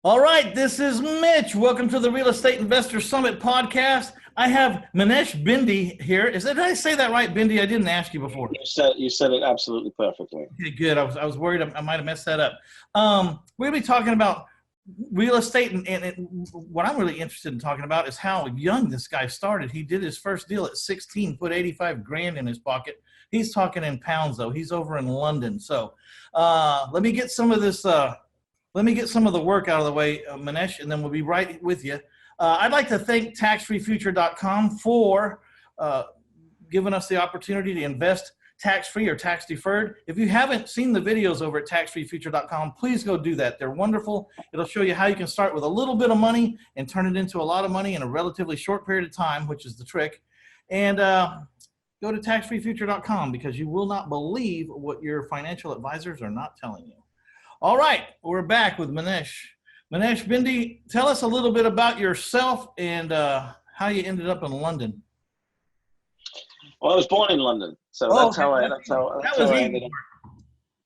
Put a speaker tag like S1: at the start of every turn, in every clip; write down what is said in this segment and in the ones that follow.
S1: All right, this is Mitch. Welcome to the Real Estate Investor Summit podcast. I have Minesh Bhindi here. Did I say that right, Bhindi? I didn't ask you before.
S2: You said it absolutely perfectly.
S1: Okay, good. I was worried I might have messed that up. We're going to be talking about real estate, and what I'm really interested in talking about is how young this guy started. He did his first deal at 16, put 85 grand in his pocket. He's talking in pounds, though. He's over in London. So let me get some of this. Let me get some of the work out of the way, Minesh, and then we'll be right with you. I'd like to thank taxfreefuture.com for giving us the opportunity to invest tax-free or tax-deferred. If you haven't seen the videos over at taxfreefuture.com, please go do that. They're wonderful. It'll show you how you can start with a little bit of money and turn it into a lot of money in a relatively short period of time, which is the trick. And go to taxfreefuture.com because you will not believe what your financial advisors are not telling you. All right, we're back with Minesh. Minesh Bhindi, tell us a little bit about yourself and how you ended up in London.
S2: Well, I was born in London, so that's how I ended up.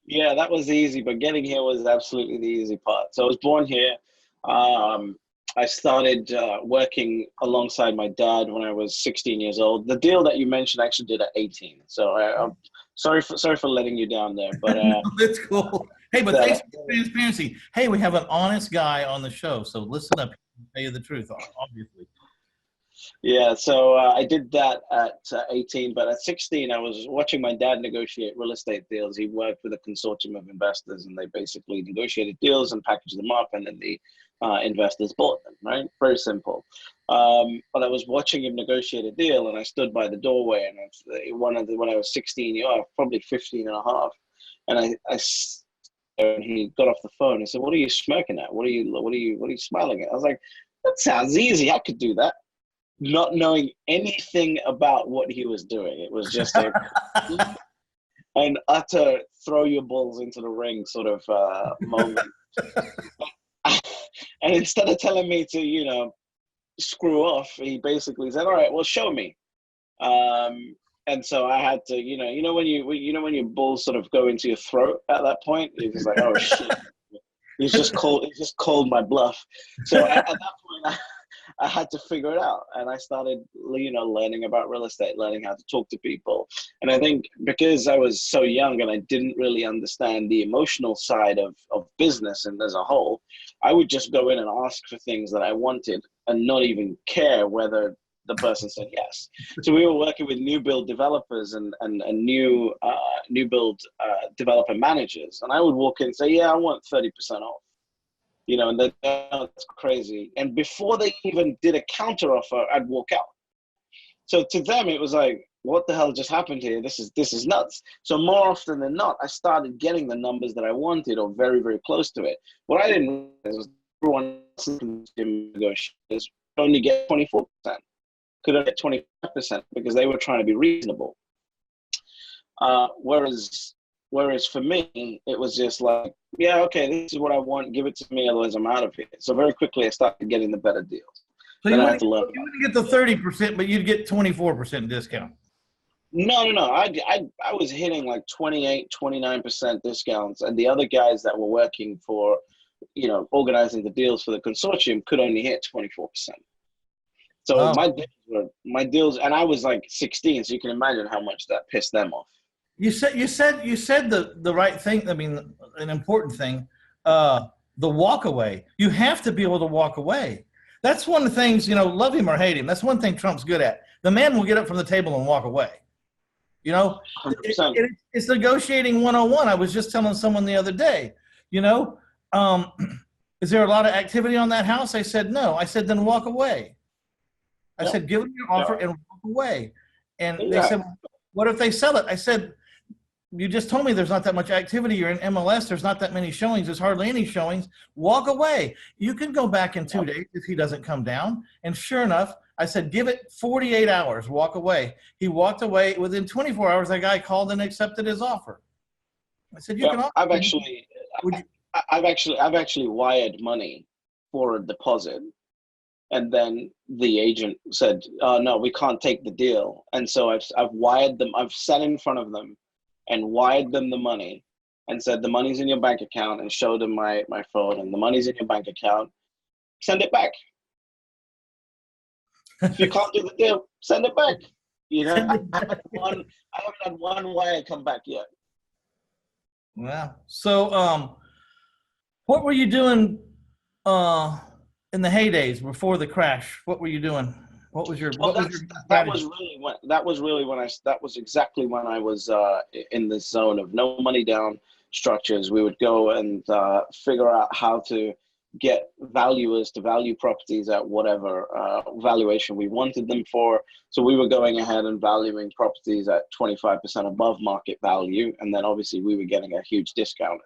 S2: Yeah, that was easy, but getting here was absolutely the easy part. So I was born here. I started working alongside my dad when I was 16 years old. The deal that you mentioned I actually did at 18. So I'm sorry for letting you down there, but
S1: that's cool. Hey, but thanks for the transparency. Hey, we have an honest guy on the show, so listen up. I'll tell you the truth, obviously.
S2: Yeah, so I did that at 18, but at 16, I was watching my dad negotiate real estate deals. He worked with a consortium of investors, and they basically negotiated deals and packaged them up, and then the investors bought them, right? Very simple. But I was watching him negotiate a deal, and I stood by the doorway, and when I was 16, probably 15 and a half, and and he got off the phone. He said, "What are you smirking at? What are you smiling at?" I was like, "That sounds easy. I could do that." Not knowing anything about what he was doing. It was just an utter throw your balls into the ring sort of moment. And instead of telling me to, screw off, he basically said, "All right, well, show me." And so I had to, when your balls sort of go into your throat at that point, you're just like, "Oh shit." He's just called my bluff. So at that point, I had to figure it out, and I started, learning about real estate, learning how to talk to people. And I think because I was so young and I didn't really understand the emotional side of business and as a whole, I would just go in and ask for things that I wanted and not even care whether the person said yes. So we were working with new build developers and new build developer managers, and I would walk in and say, "Yeah, I want 30% off." And then, "Oh, that's crazy." And before they even did a counter offer, I'd walk out. So to them, it was like, "What the hell just happened here? This is nuts." So more often than not, I started getting the numbers that I wanted or very, very close to it. What I didn't realize was everyone negotiators only get 24%. Could have get 25% because they were trying to be reasonable. Whereas for me, it was just like, "Yeah, okay, this is what I want. Give it to me, otherwise I'm out of here." So very quickly, I started getting the better deals.
S1: So you wouldn't get the 30%, but you'd get 24% discount.
S2: No. I was hitting like 28, 29% discounts, and the other guys that were working for, organizing the deals for the consortium could only hit 24%. So my deals, and I was like 16, so you can imagine how much that pissed them off.
S1: You said the right thing. I mean, an important thing, the walk away. You have to be able to walk away. That's one of the things, love him or hate him. That's one thing Trump's good at. The man will get up from the table and walk away.
S2: 100%.
S1: It's negotiating 101. I was just telling someone the other day, is there a lot of activity on that house? I said, no. I said, then walk away. I said, give them your offer and walk away. And they said, what if they sell it? I said, you just told me there's not that much activity. You're in MLS. There's not that many showings. There's hardly any showings. Walk away. You can go back in 2 days if he doesn't come down. And sure enough, I said, give it 48 hours, walk away. He walked away. Within 24 hours, that guy called and accepted his offer. I said,
S2: I've actually wired money for a deposit. And then the agent said, "No, we can't take the deal." And so I've wired them. I've sat in front of them and wired them the money. and said, the money's in your bank account, and showed them my phone, and the money's in your bank account, send it back. If you can't do the deal, send it back. I haven't had one wire come back yet.
S1: Wow. So, what were you doing in the heydays before the crash? What were you doing? What was your
S2: that was exactly when I was in this zone of no money down structures. We would go and figure out how to get valuers to value properties at whatever valuation we wanted them for. So we were going ahead and valuing properties at 25% above market value, and then obviously we were getting a huge discount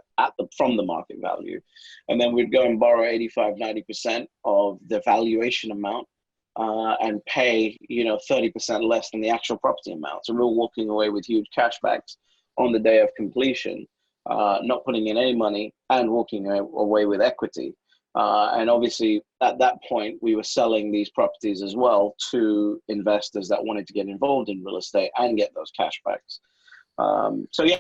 S2: from the market value. And then we'd go and borrow 85-90% of the valuation amount and pay 30% less than the actual property amount. So we were walking away with huge cashbacks on the day of completion, not putting in any money and walking away with equity. And obviously, at that point, we were selling these properties as well to investors that wanted to get involved in real estate and get those cashbacks. So yeah,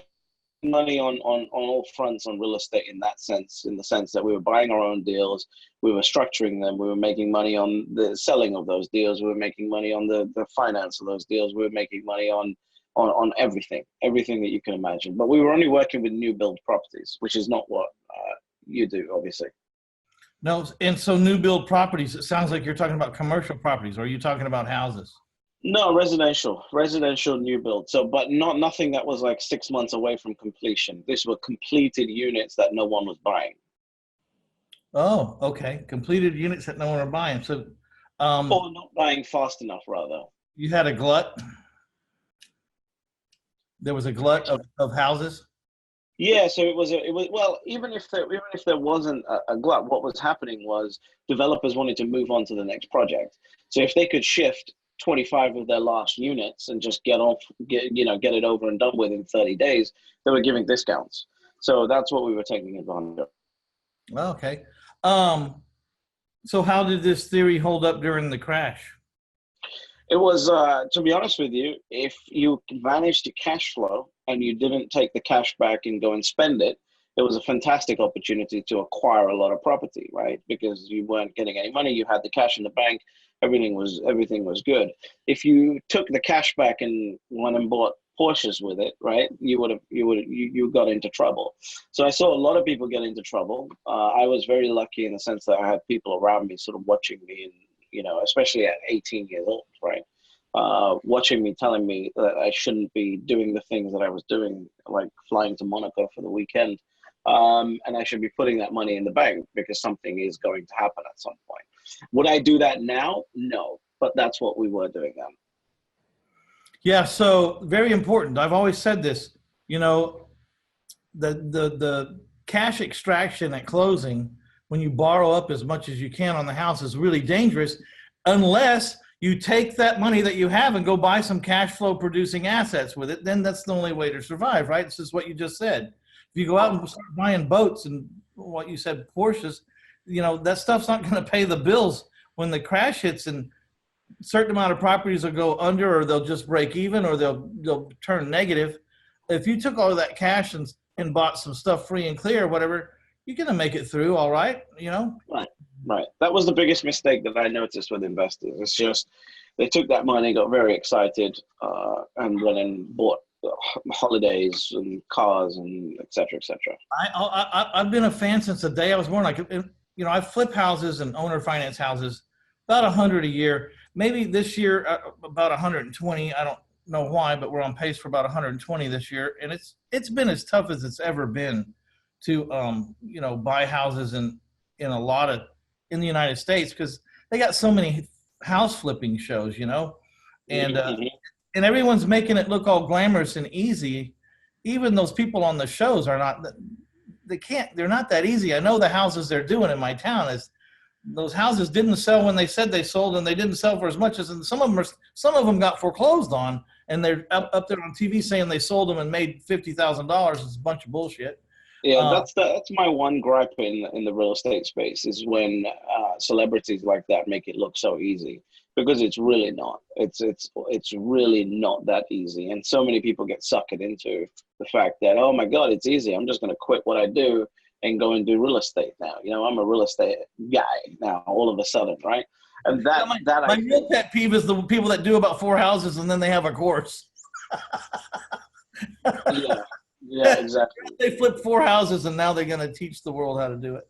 S2: money on all fronts on real estate in that sense, in the sense that we were buying our own deals, we were structuring them, we were making money on the selling of those deals, we were making money on the finance of those deals, we were making money on everything that you can imagine. But we were only working with new build properties, which is not what you do, obviously.
S1: No, and so new build properties, it sounds like you're talking about commercial properties, or are you talking about houses?
S2: No, residential new build. So, but nothing that was like 6 months away from completion. These were completed units that no one was buying.
S1: Oh, okay. Completed units that no one was buying. So,
S2: or not buying fast enough, rather.
S1: You had a glut. There was a glut of houses.
S2: Yeah, so it was well, even if there wasn't a glut, what was happening was developers wanted to move on to the next project. So if they could shift 25 of their last units and just get it over and done with in 30 days, they were giving discounts. So that's what we were taking advantage of.
S1: Okay. So how did this theory hold up during the crash?
S2: It was, to be honest with you, if you managed to cash flow and you didn't take the cash back and go and spend it, it was a fantastic opportunity to acquire a lot of property, right? Because you weren't getting any money, you had the cash in the bank, everything was good. If you took the cash back and went and bought Porsches with it, right, you got into trouble. So I saw a lot of people get into trouble. I was very lucky in the sense that I had people around me sort of watching me, and especially at 18 years old, right? Watching me, telling me that I shouldn't be doing the things that I was doing, like flying to Monaco for the weekend. And I should be putting that money in the bank because something is going to happen at some point. Would I do that now? No, but that's what we were doing then.
S1: Yeah, so very important. I've always said this, the cash extraction at closing, when you borrow up as much as you can on the house, is really dangerous unless you take that money that you have and go buy some cash flow producing assets with it. Then that's the only way to survive, right? This is what you just said. If you go out and start buying boats and what you said, Porsches, that stuff's not going to pay the bills when the crash hits, and a certain amount of properties will go under, or they'll just break even, or they'll turn negative. If you took all of that cash and bought some stuff free and clear, whatever, you're going to make it through all right,
S2: Right. That was the biggest mistake that I noticed with investors. It's just they took that money, got very excited, and went and bought holidays and cars and et cetera, et cetera.
S1: I've been a fan since the day I was born. I flip houses and owner finance houses, about 100 a year. Maybe this year about 120. I don't know why, but we're on pace for about 120 this year, and it's been as tough as it's ever been to buy houses in the United States, because they got so many house flipping shows, and and everyone's making it look all glamorous and easy. Even those people on the shows are not. They're not that easy. I know the houses they're doing in my town is those houses didn't sell when they said they sold, and they didn't sell for as much as, and some of them got foreclosed on, and they're up there on TV saying they sold them and made $50,000. It's a bunch of bullshit.
S2: Yeah, that's my one gripe in the real estate space, is when celebrities like that make it look so easy. because it's really not. It's really not that easy. And so many people get suckered into the fact that, oh my God, it's easy. I'm just going to quit what I do and go and do real estate now. You know, I'm a real estate guy now all of a sudden, right? And
S1: my real pet peeve is the people that do about 4 houses and then they have a course.
S2: Yeah, exactly.
S1: They flipped 4 houses and now they're going to teach the world how to do it.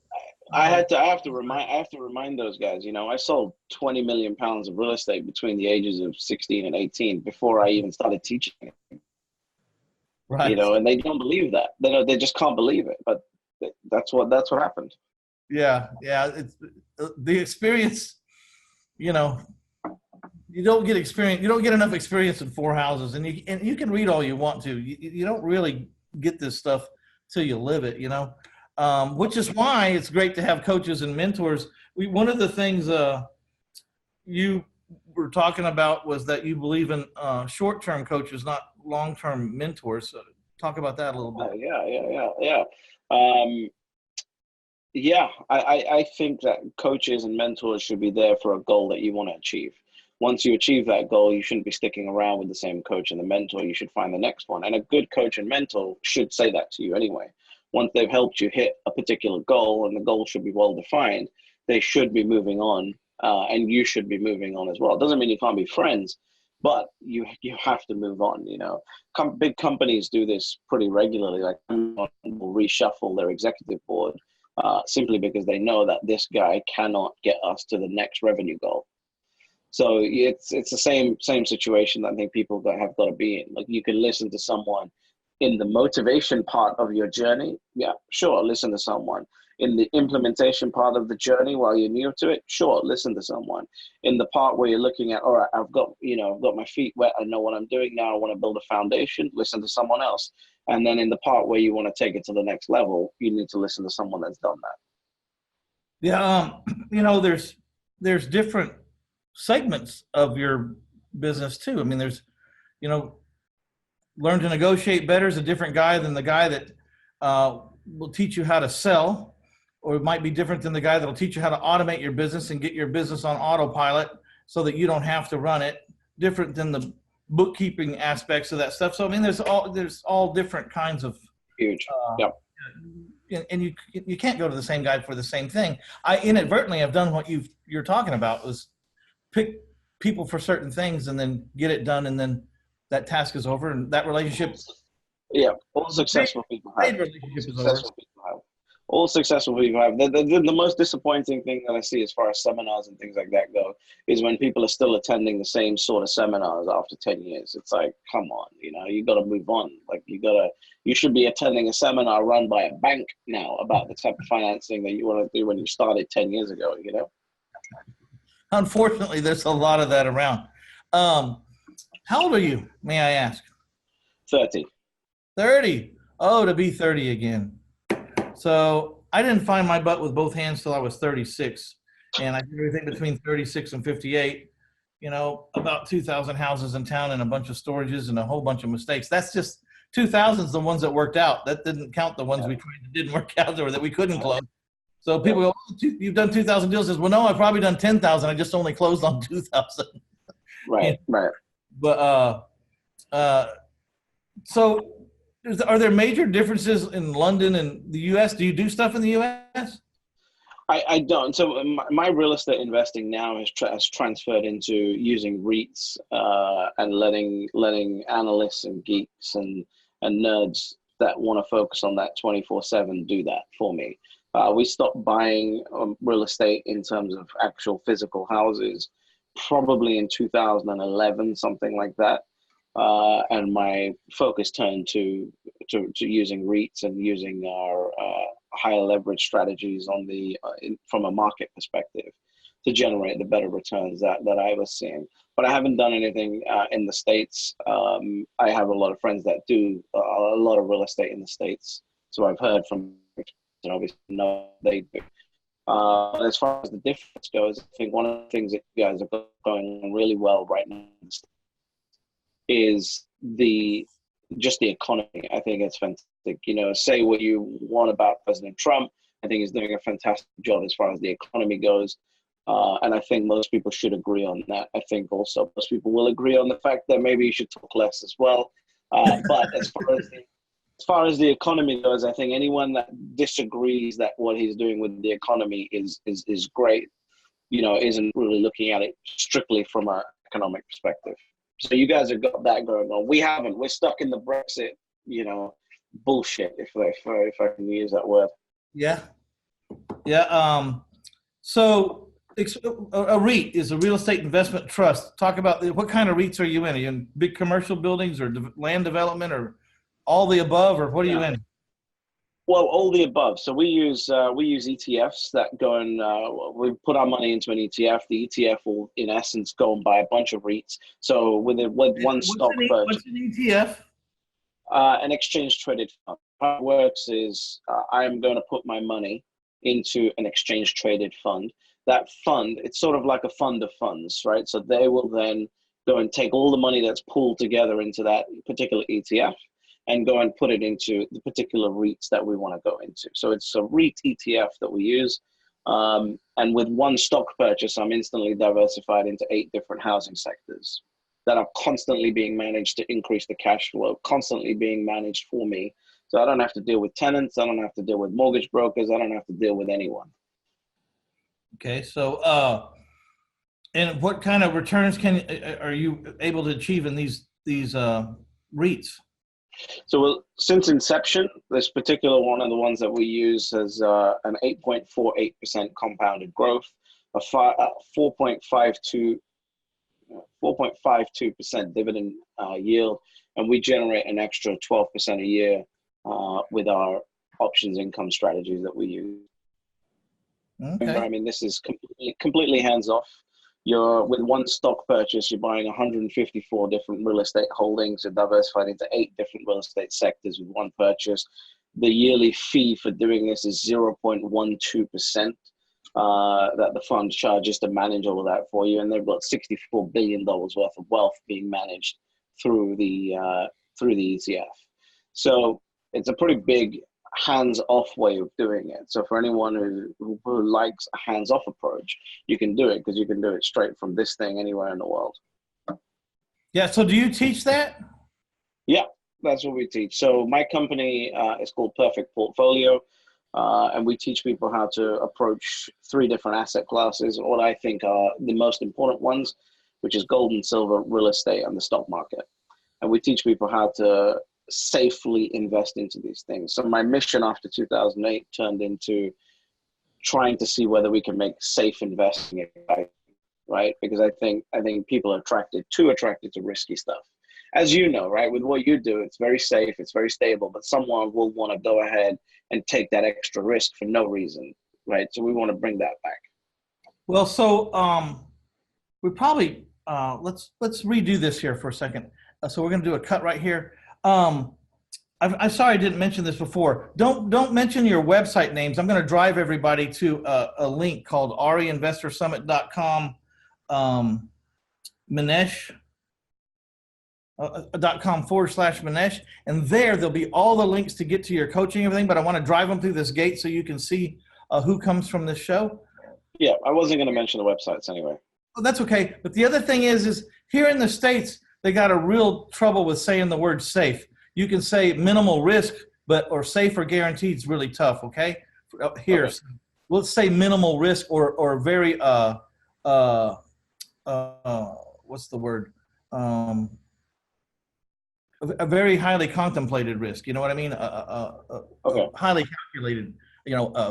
S2: I have to remind those guys, you know, I sold 20 million pounds of real estate between the ages of 16 and 18 before I even started teaching it.
S1: Right.
S2: You know, and they don't believe that. They just can't believe it. But that's what happened.
S1: Yeah. It's the experience, you know, you don't get experience. You don't get enough experience in 4 houses, and you can read all you want to. You don't really get this stuff till you live it, you know. Which is why it's great to have coaches and mentors. One of the things you were talking about was that you believe in short-term coaches, not long-term mentors. So talk about that a little bit.
S2: I think that coaches and mentors should be there for a goal that you want to achieve. Once you achieve that goal, you shouldn't be sticking around with the same coach and the mentor. You should find the next one. And a good coach and mentor should say that to you anyway. Once they've helped you hit a particular goal, and the goal should be well defined, they should be moving on, and you should be moving on as well. It doesn't mean you can't be friends, but you have to move on. You know, big companies do this pretty regularly. Like, will reshuffle their executive board simply because they know that this guy cannot get us to the next revenue goal. So it's the same situation that I think people have got to be in. Like, you can listen to someone in the motivation part of your journey. Yeah, sure, listen to someone. In the implementation part of the journey while you're new to it, sure, listen to someone. In the part where you're looking at, all right, I've got my feet wet, I know what I'm doing now, I want to build a foundation, listen to someone else. And then in the part where you want to take it to the next level, you need to listen to someone that's done that.
S1: Yeah, you know, there's different segments of your business too. I mean, there's, you know, learn to negotiate better is a different guy than the guy that will teach you how to sell, or it might be different than the guy that'll teach you how to automate your business and get your business on autopilot so that you don't have to run it. Different than the bookkeeping aspects of that stuff. So I mean, there's all different kinds of
S2: huge. Yep.
S1: And you can't go to the same guy for the same thing. I inadvertently have done what you're talking about, was pick people for certain things and then get it done, and then that task is over, and that relationship.
S2: Yeah, all successful people have. All successful people have. The most disappointing thing that I see as far as seminars and things like that go is when people are still attending the same sort of seminars after 10 years. It's like, come on, you know, you got to move on. Like, you should be attending a seminar run by a bank now about the type of financing that you want to do when you started 10 years ago, you know?
S1: Unfortunately, there's a lot of that around. How old are you, may I ask?
S2: 30.
S1: 30. Oh, to be 30 again. So I didn't find my butt with both hands till I was 36. And I did everything between 36 and 58. You know, about 2,000 houses in town and a bunch of storages and a whole bunch of mistakes. That's just 2,000's the ones that worked out. That didn't count the ones we tried that didn't work out or that we couldn't close. So people go, oh, you've done 2,000 deals. Says, well, no, I've probably done 10,000. I just only closed on 2,000.
S2: Right.
S1: But so are there major differences in London and the U.S.? Do you do stuff in the U.S.?
S2: I don't. So my real estate investing now has transferred into using REITs and letting analysts and geeks and nerds that want to focus on that 24/7 do that for me. We stopped buying real estate in terms of actual physical houses probably in 2011, something like that. And my focus turned to using REITs and using our higher leverage strategies on from a market perspective to generate the better returns that I was seeing. But I haven't done anything in the States. I have a lot of friends that do a lot of real estate in the States. So I've heard from, and obviously know they do. As far as the difference goes, I think one of the things that you guys are going on really well right now is just the economy. I think it's fantastic. You know, say what you want about President Trump. I think he's doing a fantastic job as far as the economy goes. And I think most people should agree on that. I think also most people will agree on the fact that maybe you should talk less as well. But as far as the economy goes, I think anyone that disagrees that what he's doing with the economy is great, isn't really looking at it strictly from an economic perspective. So you guys have got that going on. We haven't. We're stuck in the Brexit, bullshit, if I can use that word.
S1: Yeah. Yeah. So a REIT is a real estate investment trust. Talk about what kind of REITs are you in? Are you in big commercial buildings or land development or all the above, or what are you in?
S2: Well, all the above. So we use ETFs that go and we put our money into an ETF. The ETF will, in essence, go and buy a bunch of REITs. So with one stock purchase,
S1: what's an ETF?
S2: An exchange traded fund. How it works is I am going to put my money into an exchange traded fund. That fund, it's sort of like a fund of funds, right? So they will then go and take all the money that's pooled together into that particular ETF and go and put it into the particular REITs that we want to go into. So it's a REIT ETF that we use. And with one stock purchase, I'm instantly diversified into 8 different housing sectors that are constantly being managed to increase the cash flow, constantly being managed for me. So I don't have to deal with tenants. I don't have to deal with mortgage brokers. I don't have to deal with anyone.
S1: Okay. So, and what kind of returns are you able to achieve in these REITs?
S2: So since inception, this particular one of the ones that we use has an 8.48% compounded growth, a 4.52% dividend yield, and we generate an extra 12% a year with our options income strategies that we use.
S1: Okay.
S2: Remember, I mean, this is completely hands-off. You're with one stock purchase, you're buying 154 different real estate holdings. You're diversified into 8 different real estate sectors with one purchase. The yearly fee for doing this is 0.12% that the fund charges to manage all of that for you. And they've got $64 billion worth of wealth being managed through the ETF. So it's a pretty big hands-off way of doing it. So for anyone who likes a hands-off approach, you can do it because you can do it straight from this thing anywhere in the world.
S1: Yeah. So do you teach that?
S2: Yeah, that's what we teach. So my company is called Perfect Portfolio, and we teach people how to approach 3 different asset classes, what I think are the most important ones, which is gold and silver, real estate, and the stock market. And we teach people how to safely invest into these things. So my mission after 2008 turned into trying to see whether we can make safe investing, right? Because I think people are too attracted to risky stuff. As you know, right, with what you do, it's very safe, it's very stable, but someone will want to go ahead and take that extra risk for no reason, right? So we want to bring that back.
S1: Well, so we probably let's redo this here for a second. So we're going to do a cut right here. I'm sorry I didn't mention this before. Don't mention your website names. I'm going to drive everybody to a link called reinvestorsummit.com, Minesh. .com/Minesh, and there'll be all the links to get to your coaching and everything, but I want to drive them through this gate so you can see who comes from this show.
S2: Yeah, I wasn't going to mention the websites anyway.
S1: Oh, that's okay. But the other thing is here in the States, they got a real trouble with saying the word safe. You can say minimal risk, or safe or guaranteed is really tough, okay? Here, okay. Let's say minimal risk or very, what's the word? A very highly contemplated risk, you know what I mean? Okay. Highly calculated,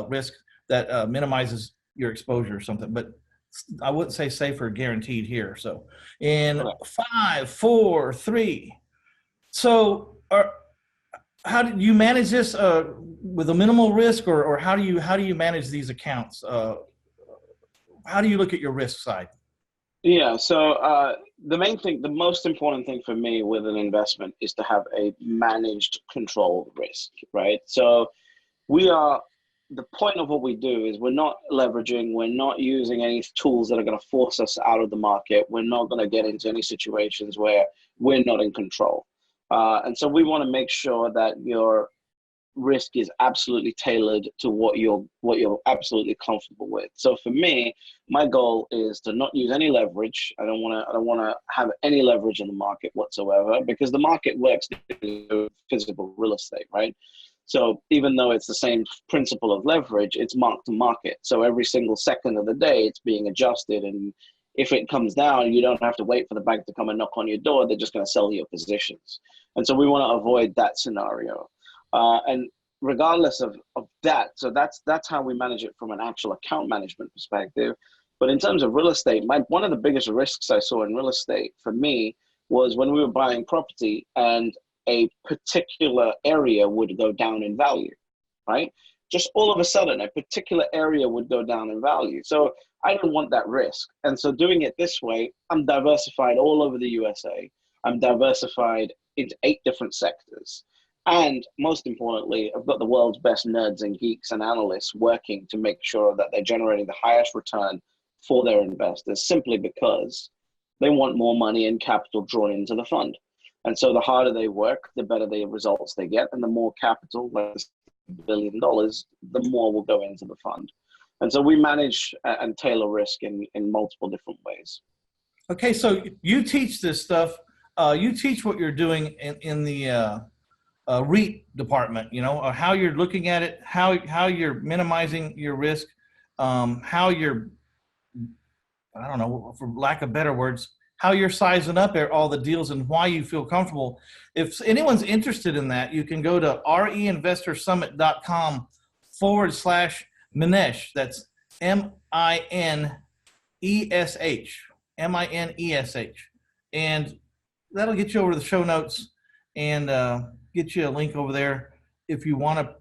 S1: risk that minimizes your exposure or something. But I wouldn't say safe or guaranteed here. So in 5, 4, 3. So how do you manage this with a minimal risk, or how do you manage these accounts? How do you look at your risk side?
S2: Yeah, so the most important thing for me with an investment is to have a managed controlled risk, right? So the point of what we do is we're not leveraging, we're not using any tools that are going to force us out of the market. We're not going to get into any situations where we're not in control. And so we want to make sure that you're risk is absolutely tailored to what you're absolutely comfortable with. So for me, my goal is to not use any leverage. I don't want to have any leverage in the market whatsoever, because the market works in physical real estate, right? So even though it's the same principle of leverage, it's mark to market. So every single second of the day, it's being adjusted. And if it comes down, you don't have to wait for the bank to come and knock on your door. They're just going to sell your positions. And so we want to avoid that scenario. And regardless of that, so that's how we manage it from an actual account management perspective. But in terms of real estate, one of the biggest risks I saw in real estate for me was when we were buying property and a particular area would go down in value, right? Just all of a sudden, a particular area would go down in value. So I don't want that risk. And so doing it this way, I'm diversified all over the USA. I'm diversified into 8 different sectors. And most importantly, I've got the world's best nerds and geeks and analysts working to make sure that they're generating the highest return for their investors, simply because they want more money and capital drawn into the fund. And so the harder they work, the better the results they get. And the more capital, like $1 billion, the more will go into the fund. And so we manage and tailor risk in multiple different ways.
S1: Okay, so you teach this stuff. You teach what you're doing in the REIT department, you know, how you're looking at it, how you're minimizing your risk, how you're, I don't know, for lack of better words, how you're sizing up all the deals and why you feel comfortable. If anyone's interested in that, you can go to reinvestorsummit.com/Minesh. That's Minesh. And that'll get you over to the show notes and get you a link over there if you want to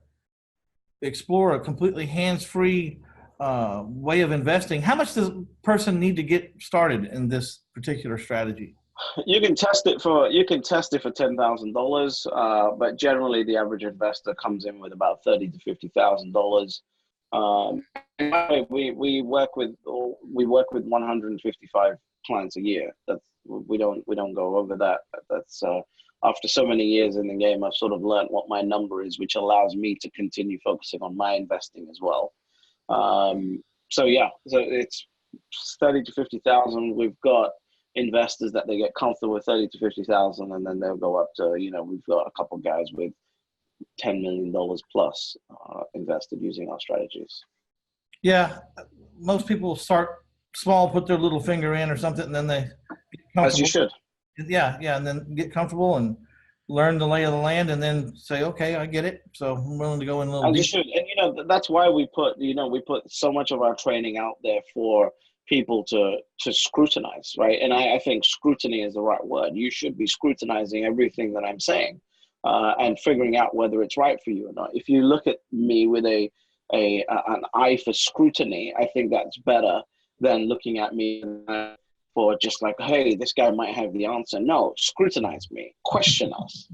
S1: explore a completely hands-free way of investing. How much does a person need to get started in this particular strategy?
S2: You can test it for $10,000, but generally the average investor comes in with about $30,000 to $50,000. We work with 155 clients a year. We don't go over that. That's after so many years in the game, I've sort of learned what my number is, which allows me to continue focusing on my investing as well. So it's 30 to 50,000. We've got investors that they get comfortable with 30 to 50,000, and then they'll go up to, we've got a couple guys with $10 million plus invested using our strategies.
S1: Yeah, most people start small, put their little finger in or something, and then they get comfortable.
S2: As you should.
S1: Yeah, and then get comfortable and learn the lay of the land, and then say, okay, I get it. So I'm willing to go in a little deeper.
S2: You should. And that's why we put so much of our training out there for people to scrutinize, right? And I think scrutiny is the right word. You should be scrutinizing everything that I'm saying and figuring out whether it's right for you or not. If you look at me with an eye for scrutiny, I think that's better than looking at me for just like, hey, this guy might have the answer. No, scrutinize me, question us,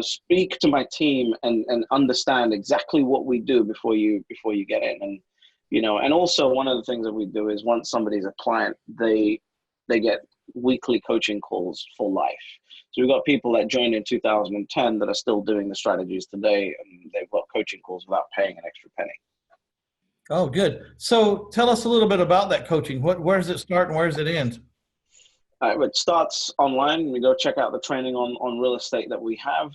S2: speak to my team and understand exactly what we do before you get in. And, and also one of the things that we do is once somebody's a client, they get weekly coaching calls for life. So we've got people that joined in 2010 that are still doing the strategies today, and they've got coaching calls without paying an extra penny.
S1: Oh, good. So tell us a little bit about that coaching. Where does it start and where does it end?
S2: It starts online. We go check out the training on real estate that we have,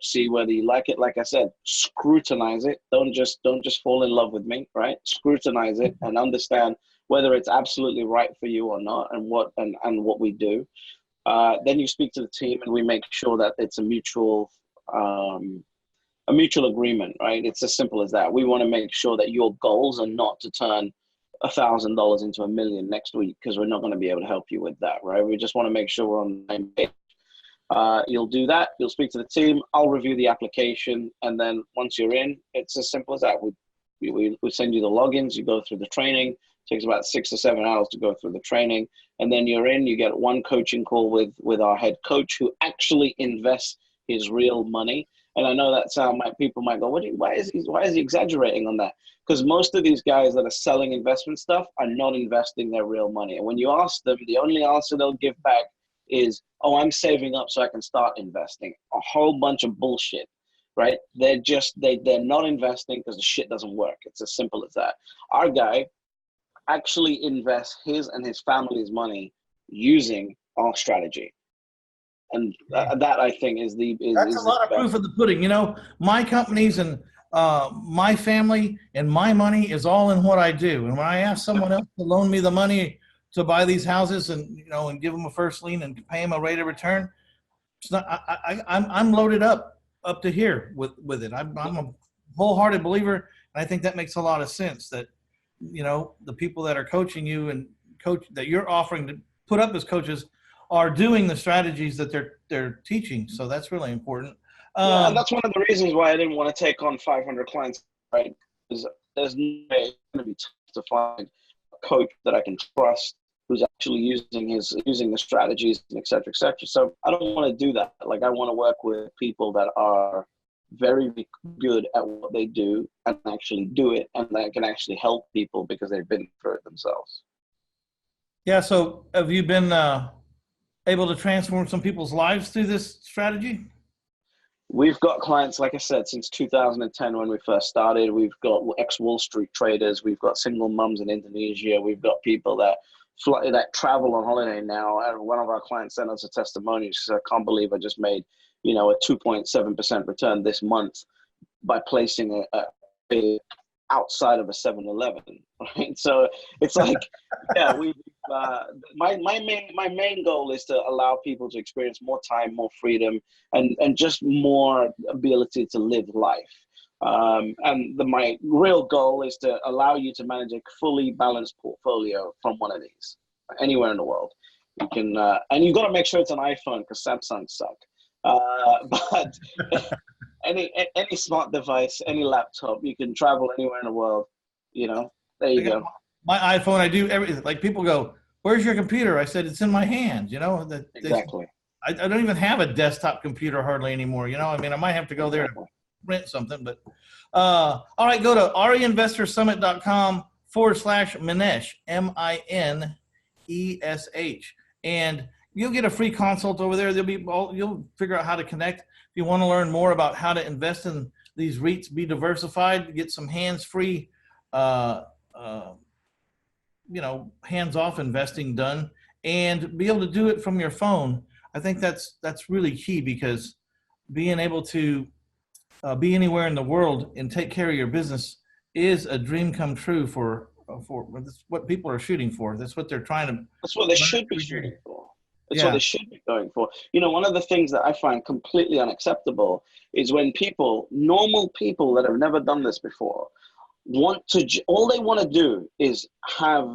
S2: see whether you like it. Like I said, scrutinize it. Don't just fall in love with me, right? Scrutinize it and understand whether it's absolutely right for you or not, and what we do. Then you speak to the team, and we make sure that it's a mutual agreement, right? It's as simple as that. We want to make sure that your goals are not to turn $1,000 into $1 million next week, because we're not going to be able to help you with that, right? We just want to make sure we're on the same page. You'll do that. You'll speak to the team. I'll review the application, and then once you're in, it's as simple as that. We send you the logins. You go through the training. It takes about 6 or 7 hours to go through the training, and then you're in. You get one coaching call with our head coach, who actually invests his real money. And I know that people might go, why is he exaggerating on that? Because most of these guys that are selling investment stuff are not investing their real money. And when you ask them, the only answer they'll give back is, oh, I'm saving up so I can start investing. A whole bunch of bullshit. right? They're not investing because the shit doesn't work. It's as simple as that. Our guy actually invests his and his family's money using our strategy. And that I think is
S1: That's a lot of proof of the pudding. You know, my companies and my family and my money is all in what I do. And when I ask someone else to loan me the money to buy these houses and, you know, and give them a first lien and pay them a rate of return, it's not, I'm loaded up to here with it. I'm a wholehearted believer. And I think that makes a lot of sense that, you know, the people that are coaching you and that you're offering to put up as coaches are doing the strategies that they're teaching. So that's really important.
S2: Yeah, and that's one of the reasons why I didn't want to take on 500 clients, right? Because there's no way it's going to be tough to find a coach that I can trust who's actually using the strategies, and et cetera, et cetera. So I don't want to do that. Like, I want to work with people that are very good at what they do and actually do it, and that can actually help people because they've been through it themselves.
S1: Yeah. So have you been able to transform some people's lives through this strategy?
S2: We've got clients, like I said, since 2010 when we first started. We've got ex-Wall Street traders. We've got single mums in Indonesia. We've got people that travel on holiday now. And one of our clients sent us a testimony. She said, I can't believe I just made, you know, a 2.7% return this month by placing a outside of a 7-Eleven, right? So it's like, yeah, my main goal is to allow people to experience more time, more freedom, and just more ability to live life. And my real goal is to allow you to manage a fully balanced portfolio from one of these, anywhere in the world. You can, and you've got to make sure it's an iPhone because Samsung suck. But any smart device, any laptop, you can travel anywhere in the world. You know, there you go.
S1: My iPhone, I do everything. Like, people go, "Where's your computer?" I said, "It's in my hand." You know,
S2: Exactly.
S1: I don't even have a desktop computer hardly anymore. You know, I mean, I might have to go there to rent something, but all right, go to reinvestorsummit.com/Minesh, MINESH, and you'll get a free consult over there. You'll figure out how to connect. If you want to learn more about how to invest in these REITs, be diversified, get some hands-free, you know, hands-off investing done, and be able to do it from your phone. I think that's really key, because being able to be anywhere in the world and take care of your business is a dream come true for what people are shooting for. That's what they're trying to.
S2: That's what they should be shooting for. That's
S1: Yeah.
S2: what they should be going for. You know, one of the things that I find completely unacceptable is when normal people that have never done this before, all they want to do is have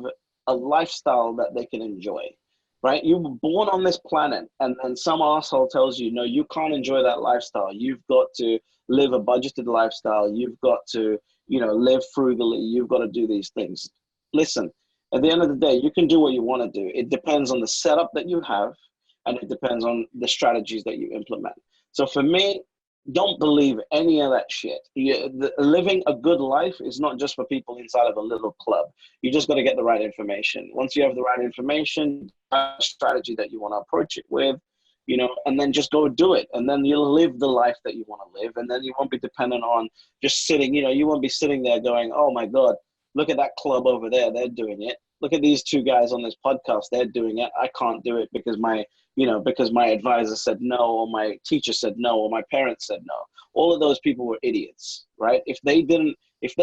S2: a lifestyle that they can enjoy, right? You were born on this planet, and then some asshole tells you, no, you can't enjoy that lifestyle. You've got to live a budgeted lifestyle. You've got to, you know, live frugally. You've got to do these things. Listen, at the end of the day, you can do what you want to do. It depends on the setup that you have, and it depends on the strategies that you implement. So for me, don't believe any of that shit. Living a good life is not just for people inside of a little club. You just got to get the right information. Once you have the right information, a strategy that you want to approach it with, you know, and then just go do it. And then you'll live the life that you want to live. And then you won't be dependent on just sitting, you know, you won't be sitting there going, oh my God, look at that club over there. They're doing it. Look at these two guys on this podcast. They're doing it. I can't do it because my advisor said no, or my teacher said no, or my parents said no. All of those people were idiots, right? If they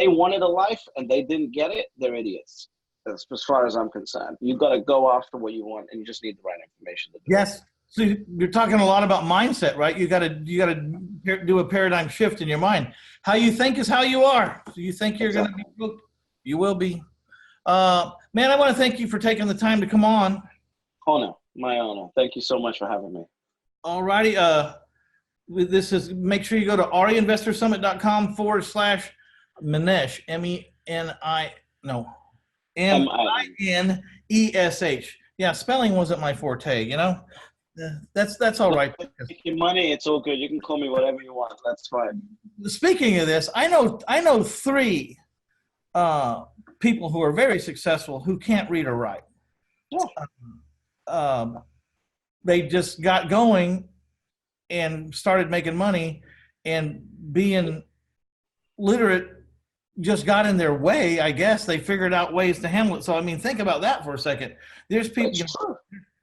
S2: wanted a life and they didn't get it, they're idiots. That's as far as I'm concerned. You've got to go after what you want, and you just need the right information to do
S1: Yes. So you're talking a lot about mindset, right? You got to do a paradigm shift in your mind. How you think is how you are. So you think you're going to be booked, you will be. Man, I want to thank you for taking the time to come on.
S2: Honor, my honor. Thank you so much for having me.
S1: All righty. This is, make sure you go to reinvestorsummit.com/Minesh, MINESH. Yeah, spelling wasn't my forte, you know. That's all right.
S2: Your money, it's all good. You can call me whatever you want. That's fine.
S1: Speaking of this, I know 3 people who are very successful who can't read or write.
S2: Yeah.
S1: They just got going and started making money, and being literate just got in their way. I guess they figured out ways to handle it. So I mean, think about that for a second. There's people,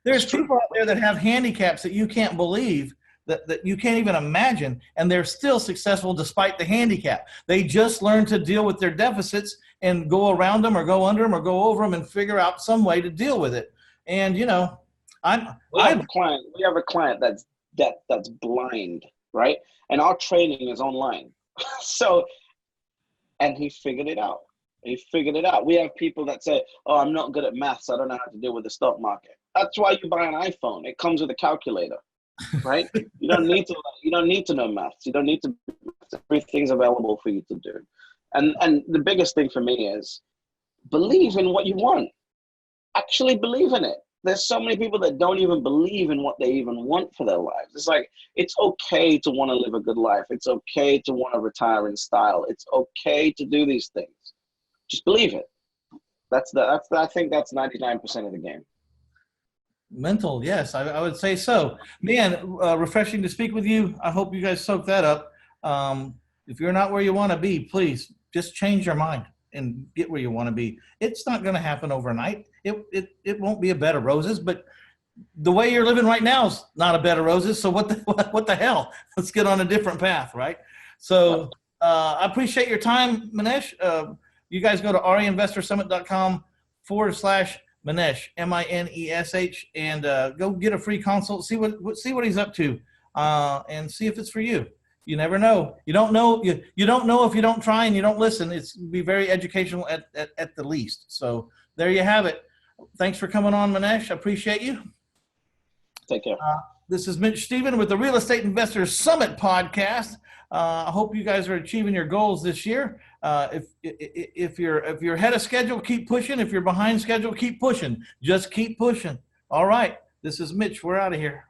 S1: there's people out there that have handicaps that you can't believe, that you can't even imagine, and they're still successful despite the handicap. They just learn to deal with their deficits and go around them or go under them or go over them and figure out some way to deal with it. And you know,
S2: we have a client that's blind, right? And our training is online. So, and he figured it out. He figured it out. We have people that say, "Oh, I'm not good at maths. I don't know how to deal with the stock market." That's why you buy an iPhone. It comes with a calculator, right? You don't need to know maths. You don't need to. Everything's available for you to do. And the biggest thing for me is believe in what you want. Actually believe in it. There's so many people that don't even believe in what they even want for their lives. It's like, it's okay to want to live a good life. It's okay to want to retire in style. It's okay to do these things. Just believe it. I think that's 99% of the game.
S1: Mental, yes, I would say so. Man, refreshing to speak with you. I hope you guys soak that up. If you're not where you want to be, please just change your mind and get where you want to be. It's not going to happen overnight. It won't be a bed of roses, but the way you're living right now is not a bed of roses. So what the hell? Let's get on a different path, right? So I appreciate your time, Minesh. You guys go to reinvestorsummit.com/Minesh, Minesh, and go get a free consult. See what he's up to, and see if it's for you. You never know. You don't know. You don't know if you don't try and you don't listen. It's be very educational at the least. So there you have it. Thanks for coming on, Minesh. I appreciate you.
S2: Take care.
S1: This is Mitch Stephen with the Real Estate Investors Summit podcast. I hope you guys are achieving your goals this year. If you're ahead of schedule, keep pushing. If you're behind schedule, keep pushing. Just keep pushing. All right. This is Mitch. We're out of here.